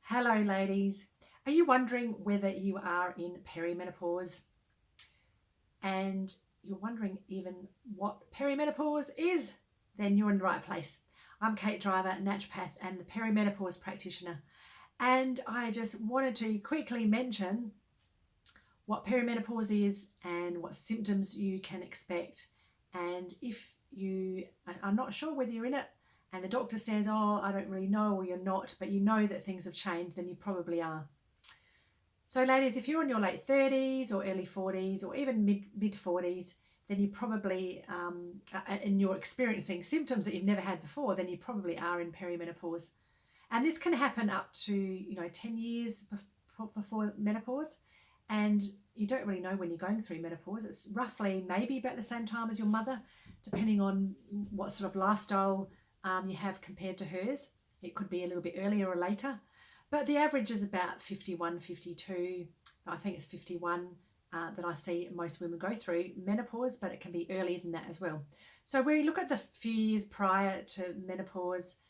Hello, ladies. Are you wondering whether you are in perimenopause and you're wondering even what perimenopause is? Then you're in the right place. I'm Kate Driver, naturopath and the perimenopause practitioner. And I just wanted to quickly mention what perimenopause is and what symptoms you can expect. And if you are not sure whether you're in it and the doctor says, oh, I don't really know, or you're not, but you know that things have changed, then you probably are. So ladies, if you're in your late 30s or early 40s or even mid 40s, then you probably, and you're experiencing symptoms that you've never had before, then you probably are in perimenopause. And this can happen up to, 10 years before menopause. And you don't really know when you're going through menopause. It's roughly maybe about the same time as your mother, depending on what sort of lifestyle you have compared to hers. It could be a little bit earlier or later. But the average is about 51, 52. I think it's 51 that I see most women go through menopause, but it can be earlier than that as well. So we look at the few years prior to menopause.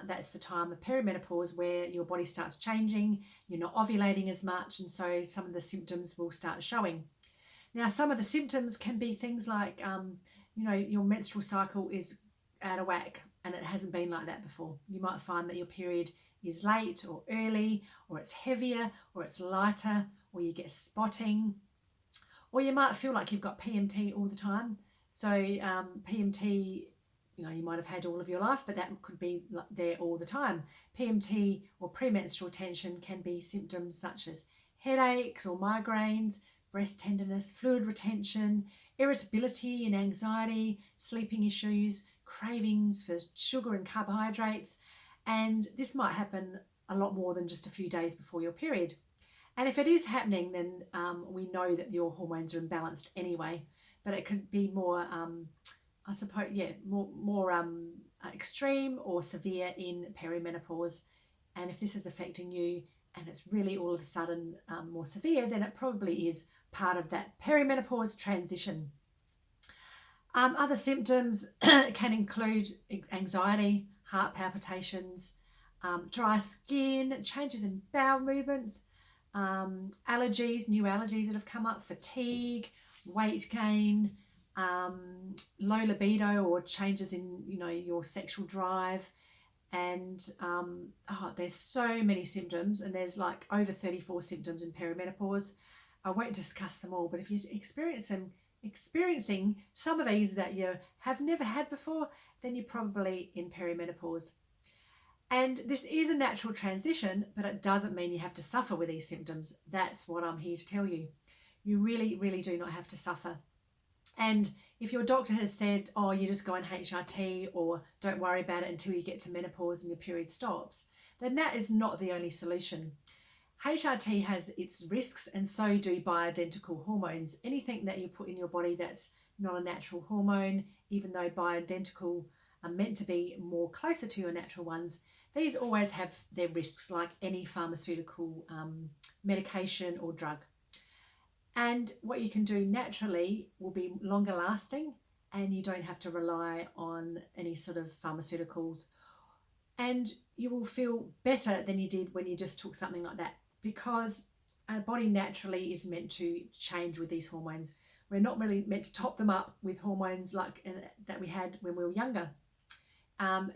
That's the time of perimenopause where your body starts changing, you're not ovulating as much, and so some of the symptoms will start showing. Now, some of the symptoms can be things like, your menstrual cycle is out of whack and it hasn't been like that before. You might find that your period is late or early, or it's heavier, or it's lighter, or you get spotting, or you might feel like you've got PMT all the time. So PMT, you might have had all of your life, but that could be there all the time. PMT or premenstrual tension can be symptoms such as headaches or migraines, breast tenderness, fluid retention, irritability and anxiety, sleeping issues, cravings for sugar and carbohydrates. And this might happen a lot more than just a few days before your period. And if it is happening, then we know that your hormones are imbalanced anyway. But it could be more, more extreme or severe in perimenopause. And if this is affecting you and it's really all of a sudden more severe, then it probably is part of that perimenopause transition. Other symptoms can include anxiety, heart palpitations, dry skin, changes in bowel movements, allergies, new allergies that have come up, fatigue, weight gain, low libido or changes in your sexual drive. And there's so many symptoms, and there's like over 34 symptoms in perimenopause. I won't discuss them all, but if you're experiencing some of these that you have never had before, then you're probably in perimenopause. And this is a natural transition, but it doesn't mean you have to suffer with these symptoms. That's what I'm here to tell you. You really, really do not have to suffer. And if your doctor has said, oh, you just go on HRT or don't worry about it until you get to menopause and your period stops, then that is not the only solution. HRT has its risks, and so do bioidentical hormones. Anything that you put in your body that's not a natural hormone, even though bioidentical are meant to be more closer to your natural ones, these always have their risks, like any pharmaceutical medication or drug. And what you can do naturally will be longer lasting, and you don't have to rely on any sort of pharmaceuticals. And you will feel better than you did when you just took something like that, because our body naturally is meant to change with these hormones. We're not really meant to top them up with hormones like that we had when we were younger.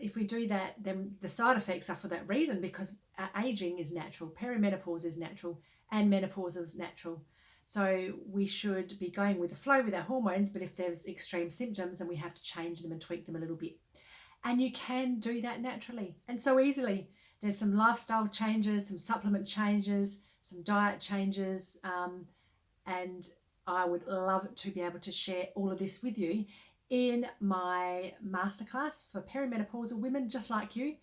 If we do that, then the side effects are for that reason, because aging is natural, perimenopause is natural, and menopause is natural. So we should be going with the flow with our hormones, but if there's extreme symptoms, then we have to change them and tweak them a little bit. And you can do that naturally and so easily. There's some lifestyle changes, some supplement changes, some diet changes, and I would love to be able to share all of this with you in my masterclass for perimenopausal women just like you.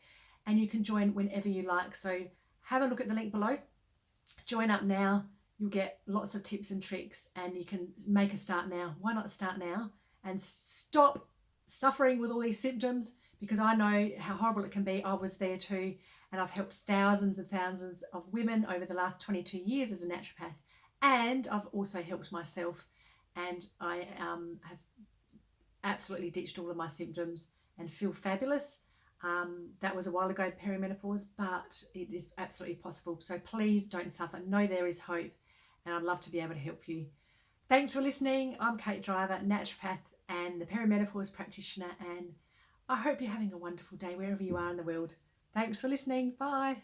And you can join whenever you like. So have a look at the link below. Join up now. You'll get lots of tips and tricks, and you can make a start now. Why not start now and stop suffering with all these symptoms? Because I know how horrible it can be. I was there too, and I've helped thousands and thousands of women over the last 22 years as a naturopath, and I've also helped myself, and I have absolutely ditched all of my symptoms and feel fabulous. That was a while ago, perimenopause, but it is absolutely possible. So please don't suffer. Know there is hope, and I'd love to be able to help you. Thanks for listening. I'm Kate Driver, Naturopath and the Perimenopause Practitioner, and I hope you're having a wonderful day wherever you are in the world. Thanks for listening. Bye.